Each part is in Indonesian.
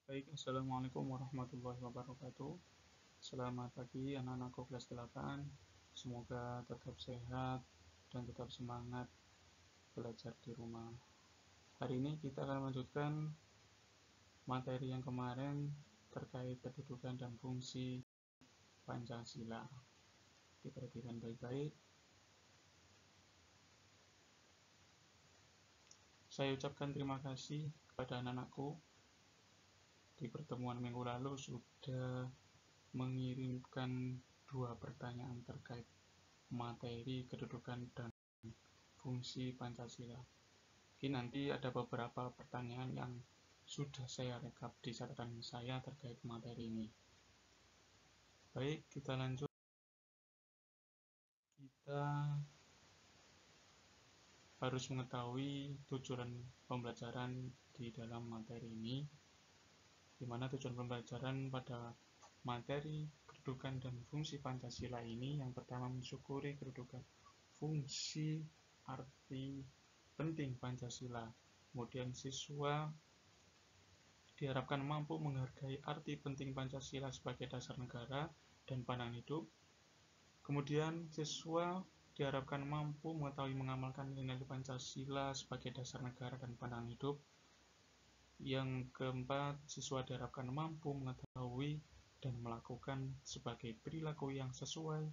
Baik, Assalamualaikum warahmatullahi wabarakatuh. Selamat pagi anak-anakku kelas 8. Semoga tetap sehat dan tetap semangat belajar di rumah. Hari ini kita akan melanjutkan materi yang kemarin terkait kedudukan dan fungsi Pancasila. Diperhatikan baik-baik. Saya ucapkan terima kasih kepada anak-anakku di pertemuan minggu lalu sudah mengirimkan 2 pertanyaan terkait materi kedudukan dan fungsi Pancasila. Oke, nanti ada beberapa pertanyaan yang sudah saya rekap di catatan saya terkait materi ini. Baik, kita lanjut. Kita harus mengetahui tujuan pembelajaran di dalam materi ini, di mana tujuan pembelajaran pada materi kedudukan dan fungsi Pancasila ini yang pertama mensyukuri kedudukan, fungsi, arti penting Pancasila. Kemudian siswa diharapkan mampu menghargai arti penting Pancasila sebagai dasar negara dan pandangan hidup. Kemudian siswa diharapkan mampu mengetahui mengamalkan nilai Pancasila sebagai dasar negara dan pandangan hidup. Yang keempat, siswa diharapkan mampu mengetahui dan melakukan sebagai perilaku yang sesuai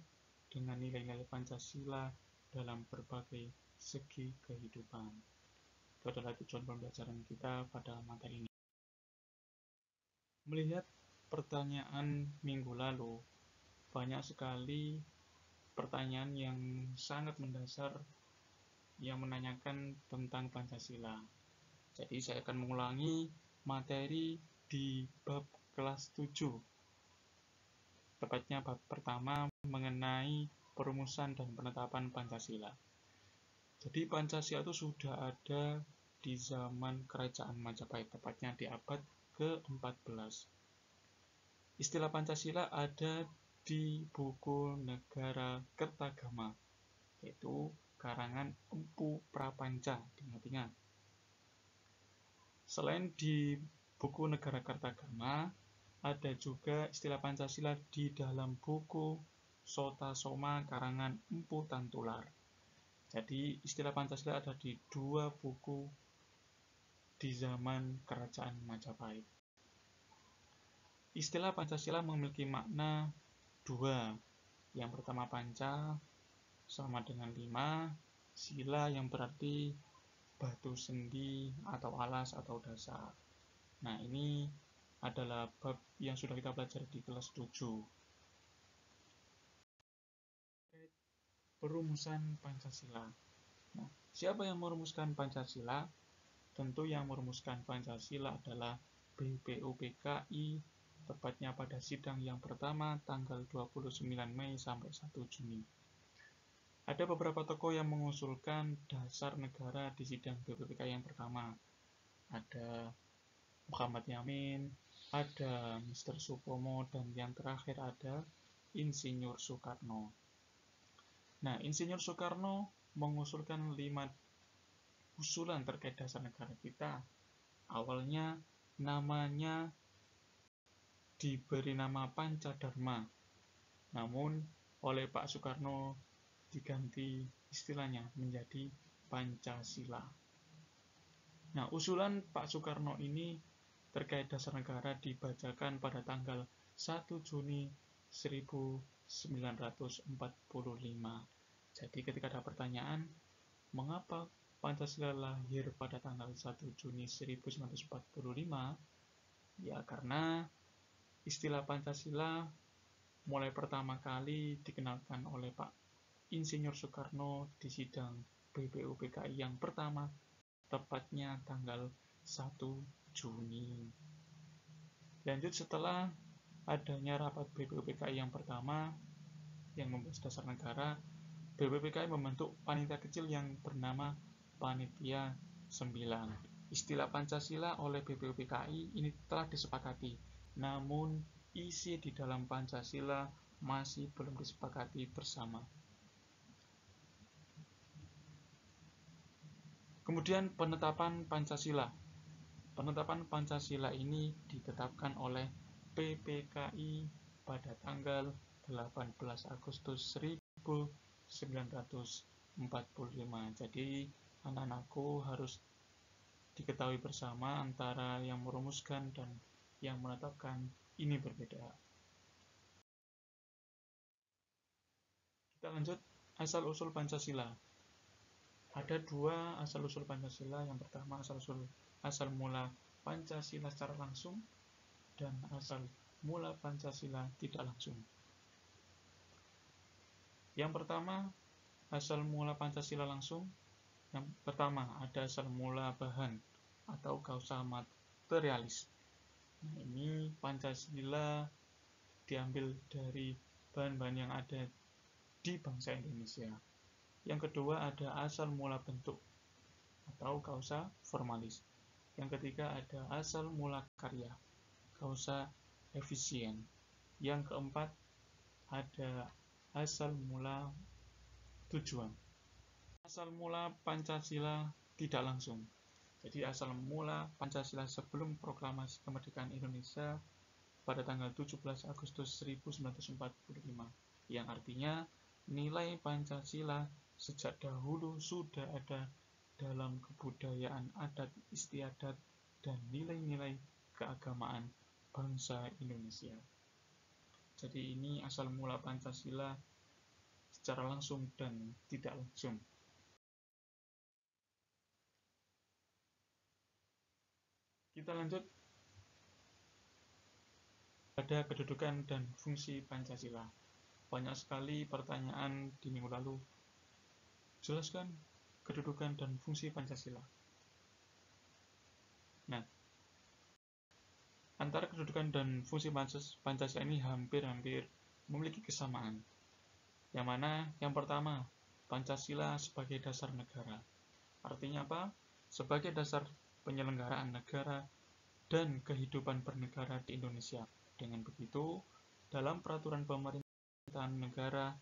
dengan nilai-nilai Pancasila dalam berbagai segi kehidupan. Itu adalah tujuan pembelajaran kita pada materi ini. Melihat pertanyaan minggu lalu, banyak sekali pertanyaan yang sangat mendasar yang menanyakan tentang Pancasila. Jadi saya akan mengulangi materi di bab kelas 7. Tepatnya bab pertama mengenai perumusan dan penetapan Pancasila. Jadi Pancasila itu sudah ada di zaman Kerajaan Majapahit, tepatnya di abad ke-14. Istilah Pancasila ada di buku Negara Kertagama, yaitu karangan Empu Prapanca, diingat-ingat. Selain di buku Negara Kertagama, ada juga istilah Pancasila di dalam buku Sota Soma karangan Empu Tantular. Jadi istilah Pancasila ada di 2 buku di zaman Kerajaan Majapahit. Istilah Pancasila memiliki makna 2. Yang pertama Panca sama dengan 5, Sila yang berarti batu sendi atau alas atau dasar. Nah, ini adalah bab yang sudah kita pelajari di kelas 7. Perumusan Pancasila. Nah, siapa yang merumuskan Pancasila? Tentu yang merumuskan Pancasila adalah BPUPKI, tepatnya pada sidang yang pertama tanggal 29 Mei sampai 1 Juni. Ada beberapa tokoh yang mengusulkan dasar negara di sidang BPUPKI yang pertama. Ada Muhammad Yamin, ada Mr. Supomo, dan yang terakhir ada Insinyur Soekarno. Nah, Insinyur Soekarno mengusulkan 5 usulan terkait dasar negara kita. Awalnya namanya diberi nama Pancadharma, namun oleh Pak Soekarno diganti istilahnya menjadi Pancasila. Nah, usulan Pak Soekarno ini terkait dasar negara dibacakan pada tanggal 1 Juni 1945. Jadi ketika ada pertanyaan, mengapa Pancasila lahir pada tanggal 1 Juni 1945? Ya karena istilah Pancasila mulai pertama kali dikenalkan oleh Pak Insinyur Soekarno di sidang BPUPKI yang pertama, tepatnya tanggal 1 Juni. Lanjut setelah adanya rapat BPUPKI yang pertama yang membahas dasar negara, BPUPKI membentuk panitia kecil yang bernama Panitia 9. Istilah Pancasila oleh BPUPKI ini telah disepakati, namun isi di dalam Pancasila masih belum disepakati bersama. Kemudian penetapan Pancasila. Penetapan Pancasila ini ditetapkan oleh PPKI pada tanggal 18 Agustus 1945. Jadi anak-anakku harus diketahui bersama antara yang merumuskan dan yang menetapkan ini berbeda. Kita lanjut asal-usul Pancasila. Ada dua asal-usul Pancasila. Yang pertama asal mula Pancasila secara langsung dan asal mula Pancasila tidak langsung. Yang pertama, asal mula Pancasila langsung. Yang pertama, ada asal mula bahan atau kausa materialis. Nah, ini Pancasila diambil dari bahan-bahan yang ada di bangsa Indonesia. Yang kedua, ada asal mula bentuk atau kausa formalis. Yang ketiga, ada asal mula karya, kausa efisien. Yang keempat, ada asal mula tujuan. Asal mula Pancasila tidak langsung. Jadi asal mula Pancasila sebelum proklamasi kemerdekaan Indonesia pada tanggal 17 Agustus 1945, yang artinya nilai Pancasila sejak dahulu sudah ada dalam kebudayaan adat istiadat dan nilai-nilai keagamaan bangsa Indonesia. Jadi ini asal mula Pancasila secara langsung dan tidak langsung. Kita lanjut pada kedudukan dan fungsi Pancasila. Banyak sekali pertanyaan di minggu lalu. Jelaskan kedudukan dan fungsi Pancasila. Nah, antara kedudukan dan fungsi Pancasila ini hampir-hampir memiliki kesamaan. Yang mana? Yang pertama, Pancasila sebagai dasar negara. Artinya apa? Sebagai dasar penyelenggaraan negara dan kehidupan bernegara di Indonesia. Dengan begitu, dalam peraturan pemerintahan negara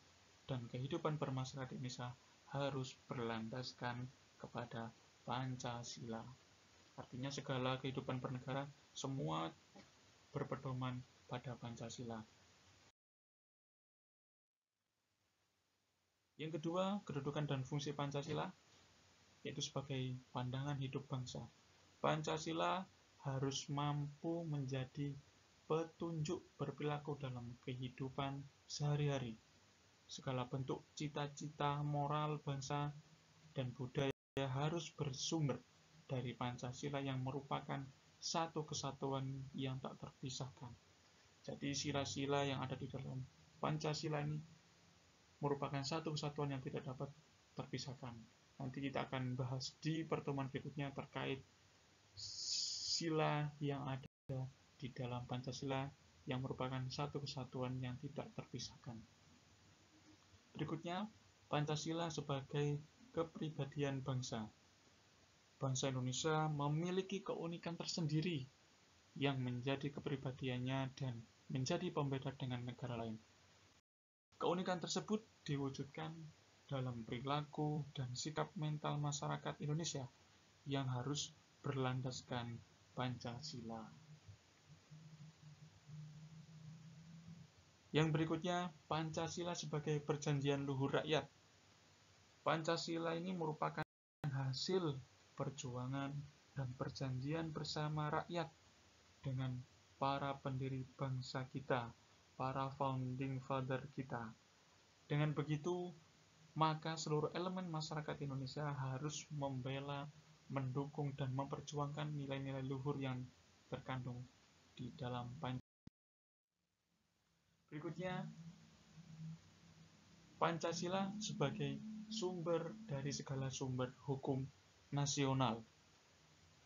dan kehidupan bermasyarakat di Indonesia harus berlandaskan kepada Pancasila. Artinya segala kehidupan bernegara semua berpedoman pada Pancasila. Yang kedua, kedudukan dan fungsi Pancasila yaitu sebagai pandangan hidup bangsa. Pancasila harus mampu menjadi petunjuk berperilaku dalam kehidupan sehari-hari. Segala bentuk cita-cita moral bangsa dan budaya harus bersumber dari Pancasila yang merupakan satu kesatuan yang tak terpisahkan. Jadi sila-sila yang ada di dalam Pancasila ini merupakan satu kesatuan yang tidak dapat terpisahkan. Nanti kita akan bahas di pertemuan berikutnya terkait sila yang ada di dalam Pancasila yang merupakan satu kesatuan yang tidak terpisahkan. Berikutnya, Pancasila sebagai kepribadian bangsa. Bangsa Indonesia memiliki keunikan tersendiri yang menjadi kepribadiannya dan menjadi pembeda dengan negara lain. Keunikan tersebut diwujudkan dalam perilaku dan sikap mental masyarakat Indonesia yang harus berlandaskan Pancasila. Yang berikutnya, Pancasila sebagai perjanjian luhur rakyat. Pancasila ini merupakan hasil perjuangan dan perjanjian bersama rakyat dengan para pendiri bangsa kita, para founding father kita. Dengan begitu, maka seluruh elemen masyarakat Indonesia harus membela, mendukung, dan memperjuangkan nilai-nilai luhur yang terkandung di dalam Pancasila. Berikutnya, Pancasila sebagai sumber dari segala sumber hukum nasional.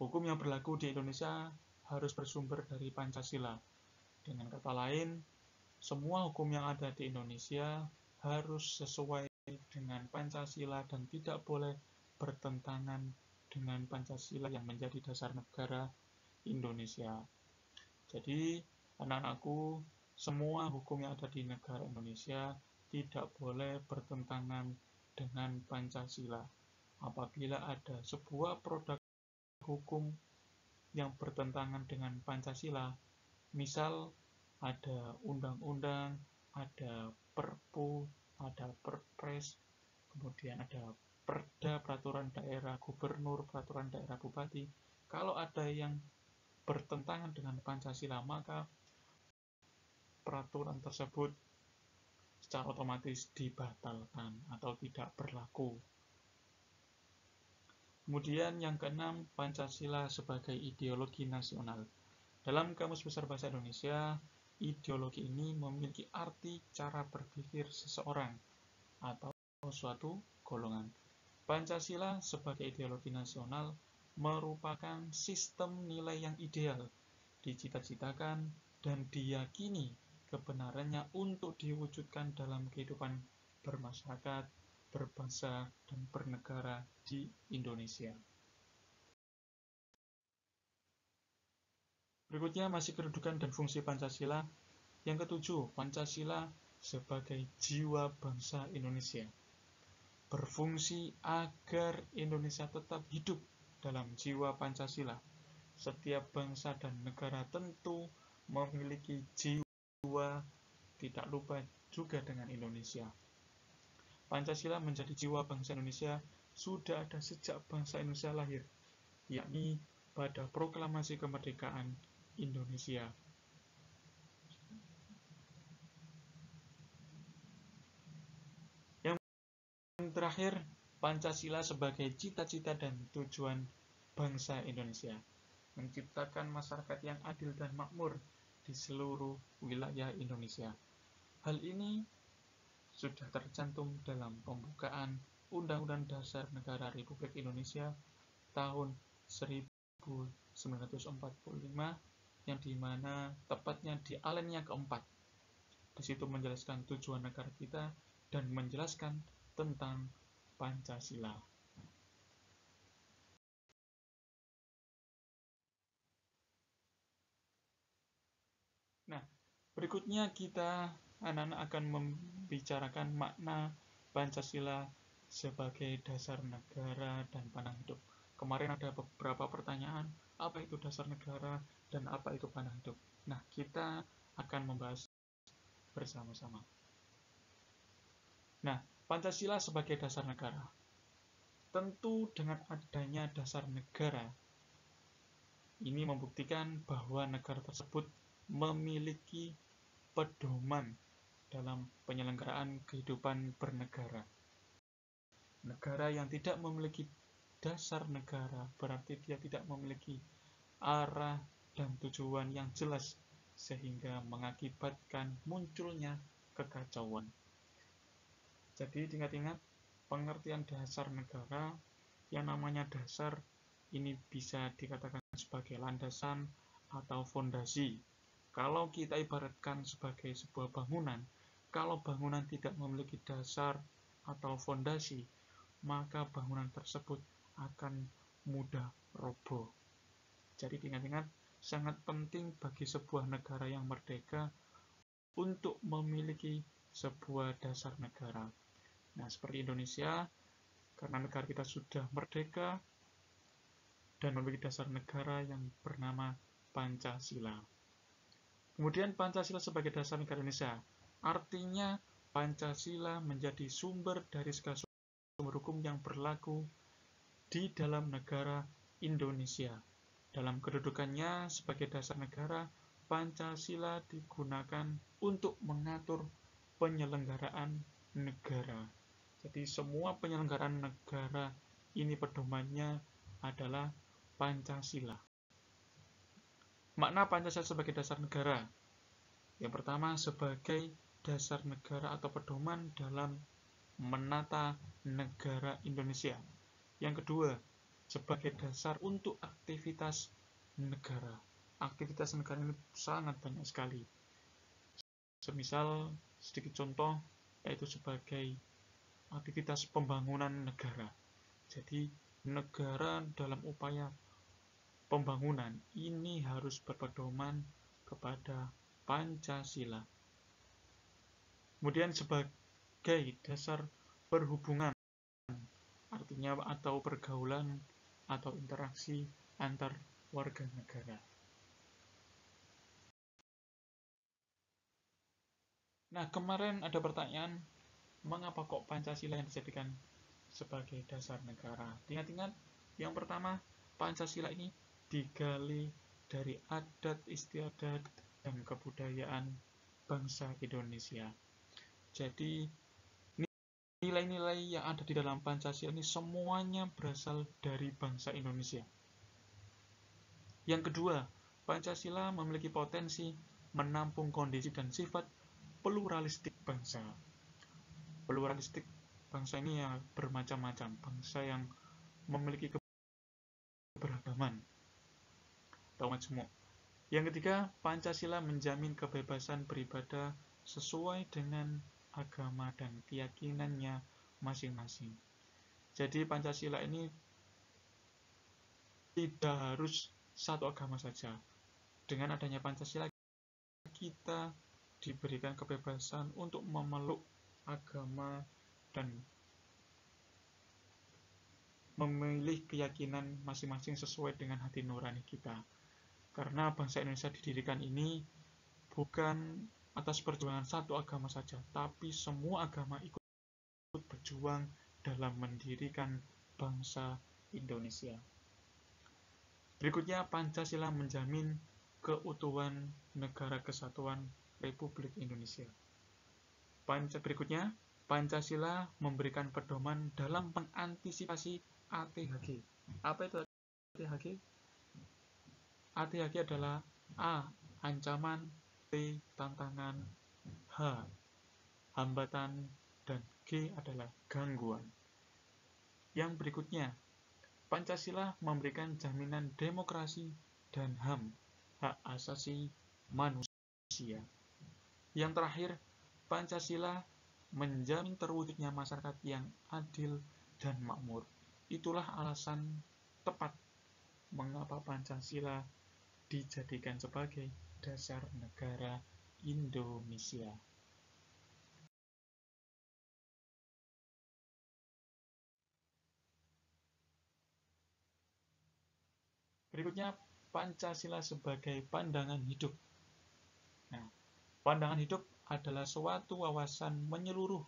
Hukum yang berlaku di Indonesia harus bersumber dari Pancasila. Dengan kata lain, semua hukum yang ada di Indonesia harus sesuai dengan Pancasila dan tidak boleh bertentangan dengan Pancasila yang menjadi dasar negara Indonesia. Jadi, anak-anakku, semua hukum yang ada di negara Indonesia tidak boleh bertentangan dengan Pancasila. Apabila ada sebuah produk hukum yang bertentangan dengan Pancasila, misal ada undang-undang, ada perpu, ada perpres, kemudian ada perda, peraturan daerah gubernur, peraturan daerah bupati. Kalau ada yang bertentangan dengan Pancasila, maka peraturan tersebut secara otomatis dibatalkan atau tidak berlaku. Kemudian yang keenam, Pancasila sebagai ideologi nasional. Dalam Kamus Besar Bahasa Indonesia, ideologi ini memiliki arti cara berpikir seseorang atau suatu golongan. Pancasila sebagai ideologi nasional merupakan sistem nilai yang ideal, dicita-citakan dan diyakini kebenarannya untuk diwujudkan dalam kehidupan bermasyarakat, berbangsa, dan bernegara di Indonesia. Berikutnya masih kedudukan dan fungsi Pancasila. Yang ketujuh, Pancasila sebagai jiwa bangsa Indonesia. Berfungsi agar Indonesia tetap hidup dalam jiwa Pancasila. Setiap bangsa dan negara tentu memiliki jiwa, tidak lupa juga dengan Indonesia. Pancasila menjadi jiwa bangsa Indonesia sudah ada sejak bangsa Indonesia lahir, yakni pada proklamasi kemerdekaan Indonesia. Yang terakhir, Pancasila sebagai cita-cita dan tujuan bangsa Indonesia, menciptakan masyarakat yang adil dan makmur di seluruh wilayah Indonesia. Hal ini sudah tercantum dalam pembukaan Undang-Undang Dasar Negara Republik Indonesia tahun 1945, yang dimana tepatnya di alinea keempat. Di situ menjelaskan tujuan negara kita dan menjelaskan tentang Pancasila. Nah, berikutnya kita anak-anak akan membicarakan makna Pancasila sebagai dasar negara dan pandangan hidup. Kemarin ada beberapa pertanyaan, apa itu dasar negara dan apa itu pandangan hidup. Nah, kita akan membahas bersama-sama. Nah, Pancasila sebagai dasar negara. Tentu dengan adanya dasar negara, ini membuktikan bahwa negara tersebut memiliki pedoman dalam penyelenggaraan kehidupan bernegara. Negara yang tidak memiliki dasar negara berarti dia tidak memiliki arah dan tujuan yang jelas, sehingga mengakibatkan munculnya kekacauan. Jadi diingat-ingat, pengertian dasar negara, yang namanya dasar ini bisa dikatakan sebagai landasan atau fondasi. Kalau kita ibaratkan sebagai sebuah bangunan, kalau bangunan tidak memiliki dasar atau fondasi, maka bangunan tersebut akan mudah roboh. Jadi diingat-ingat, sangat penting bagi sebuah negara yang merdeka untuk memiliki sebuah dasar negara. Nah, seperti Indonesia, karena negara kita sudah merdeka dan memiliki dasar negara yang bernama Pancasila. Kemudian Pancasila sebagai dasar negara Indonesia, artinya Pancasila menjadi sumber dari segala sumber hukum yang berlaku di dalam negara Indonesia. Dalam kedudukannya sebagai dasar negara, Pancasila digunakan untuk mengatur penyelenggaraan negara. Jadi semua penyelenggaraan negara ini pedomannya adalah Pancasila. Makna Pancasila sebagai dasar negara. Yang pertama, sebagai dasar negara atau pedoman dalam menata negara Indonesia. Yang kedua, sebagai dasar untuk aktivitas negara. Aktivitas negara ini sangat banyak sekali. Semisal, sedikit contoh, yaitu sebagai aktivitas pembangunan negara. Jadi, negara dalam upaya pembangunan ini harus berpedoman kepada Pancasila. Kemudian sebagai dasar perhubungan, artinya atau pergaulan atau interaksi antar warga negara. Nah, kemarin ada pertanyaan, mengapa kok Pancasila yang dijadikan sebagai dasar negara? Ingat-ingat, yang pertama, Pancasila ini digali dari adat istiadat dan kebudayaan bangsa Indonesia. Jadi, nilai-nilai yang ada di dalam Pancasila ini semuanya berasal dari bangsa Indonesia. Yang kedua, Pancasila memiliki potensi menampung kondisi dan sifat pluralistik bangsa. Pluralistik bangsa ini yang bermacam-macam, bangsa yang memiliki keberagaman atau majmuk. Yang ketiga, Pancasila menjamin kebebasan beribadah sesuai dengan agama dan keyakinannya masing-masing. Jadi Pancasila ini tidak harus satu agama saja. Dengan adanya Pancasila, kita diberikan kebebasan untuk memeluk agama dan memilih keyakinan masing-masing sesuai dengan hati nurani kita. Karena bangsa Indonesia didirikan ini bukan atas perjuangan satu agama saja, tapi semua agama ikut berjuang dalam mendirikan bangsa Indonesia. Berikutnya, Pancasila menjamin keutuhan Negara Kesatuan Republik Indonesia. Berikutnya, Pancasila memberikan pedoman dalam mengantisipasi ATHG. Apa itu ATHG? ATHG adalah A. Ancaman, T. Tantangan, H. Hambatan, dan G adalah gangguan. Yang berikutnya, Pancasila memberikan jaminan demokrasi dan HAM, hak asasi manusia. Yang terakhir, Pancasila menjamin terwujudnya masyarakat yang adil dan makmur. Itulah alasan tepat mengapa Pancasila dijadikan sebagai dasar negara Indonesia. Berikutnya, Pancasila sebagai pandangan hidup. Nah, pandangan hidup adalah suatu wawasan menyeluruh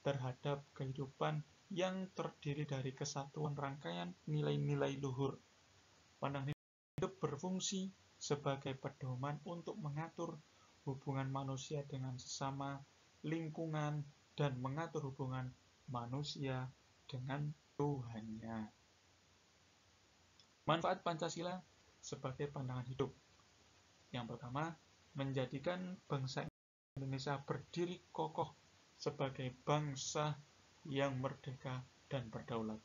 terhadap kehidupan yang terdiri dari kesatuan rangkaian nilai-nilai luhur. Pandangan hidup berfungsi sebagai pedoman untuk mengatur hubungan manusia dengan sesama, lingkungan, dan mengatur hubungan manusia dengan Tuhannya. Manfaat Pancasila sebagai pandangan hidup. Yang pertama, menjadikan bangsa Indonesia berdiri kokoh sebagai bangsa yang merdeka dan berdaulat.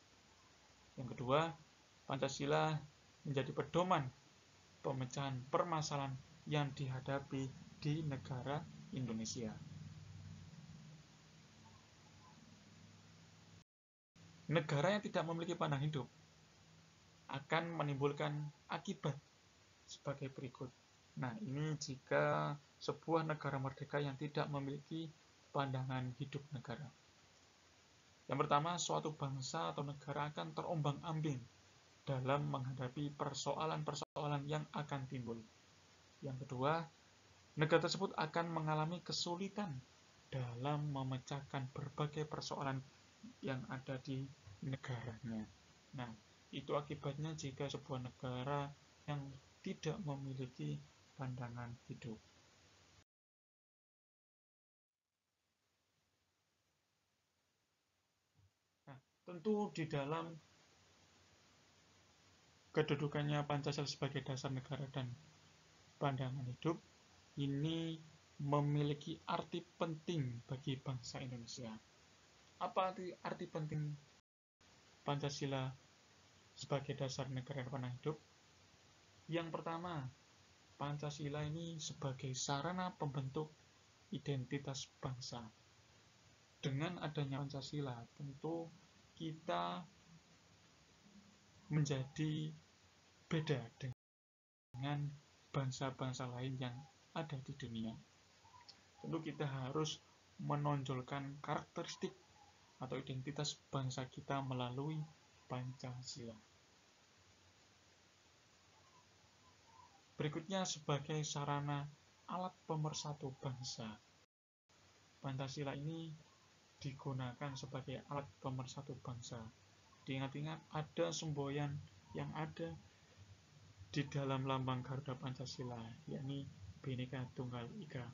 Yang kedua, Pancasila menjadi pedoman pemecahan permasalahan yang dihadapi di negara Indonesia. Negara yang tidak memiliki pandangan hidup akan menimbulkan akibat sebagai berikut. Nah, ini jika sebuah negara merdeka yang tidak memiliki pandangan hidup negara. Yang pertama, suatu bangsa atau negara akan terombang-ambing dalam menghadapi persoalan-persoalan yang akan timbul. Yang kedua, negara tersebut akan mengalami kesulitan dalam memecahkan berbagai persoalan yang ada di negaranya. Nah, itu akibatnya jika sebuah negara yang tidak memiliki pandangan hidup. Nah, tentu di dalam kedudukannya Pancasila sebagai dasar negara dan pandangan hidup ini memiliki arti penting bagi bangsa Indonesia. Apa arti penting Pancasila sebagai dasar negara dan pandangan hidup? Yang pertama, Pancasila ini sebagai sarana pembentuk identitas bangsa. Dengan adanya Pancasila, tentu kita menjadi beda dengan bangsa-bangsa lain yang ada di dunia. Tentu kita harus menonjolkan karakteristik atau identitas bangsa kita melalui Pancasila. Berikutnya sebagai sarana alat pemersatu bangsa. Pancasila ini digunakan sebagai alat pemersatu bangsa. Diingat-ingat ada semboyan yang ada di dalam lambang Garuda Pancasila, yakni Bhinneka Tunggal Ika.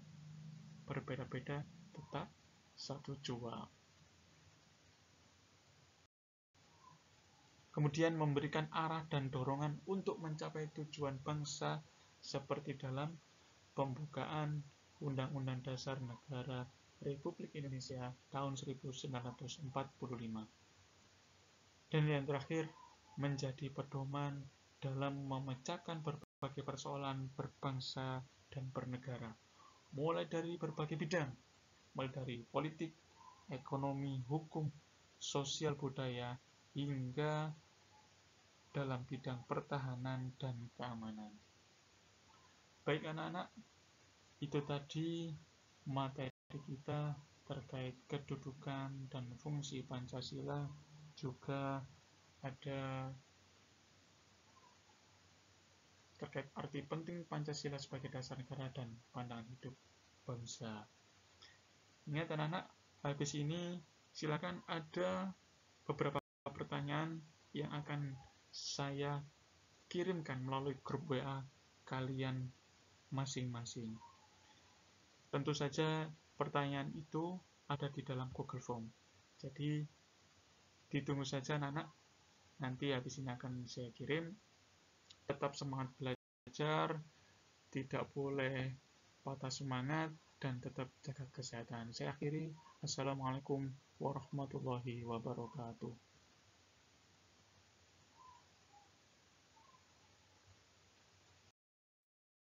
Berbeda-beda tetap satu jua. Kemudian memberikan arah dan dorongan untuk mencapai tujuan bangsa seperti dalam pembukaan Undang-Undang Dasar Negara Republik Indonesia tahun 1945. Dan yang terakhir, menjadi pedoman dalam memecahkan berbagai persoalan berbangsa dan bernegara, mulai dari berbagai bidang, mulai dari politik, ekonomi, hukum, sosial budaya, hingga dalam bidang pertahanan dan keamanan. Baik anak-anak, itu tadi materi kita terkait kedudukan dan fungsi Pancasila, juga ada terkait arti penting Pancasila sebagai dasar negara dan pandangan hidup bangsa. Ingat anak-anak, habis ini silakan ada beberapa pertanyaan yang akan saya kirimkan melalui grup WA kalian masing-masing. Tentu saja pertanyaan itu ada di dalam Google Form. Jadi ditunggu saja anak-anak. Nanti habis ini akan saya kirim. Tetap semangat belajar, tidak boleh patah semangat, dan tetap jaga kesehatan. Saya akhiri. Assalamualaikum warahmatullahi wabarakatuh.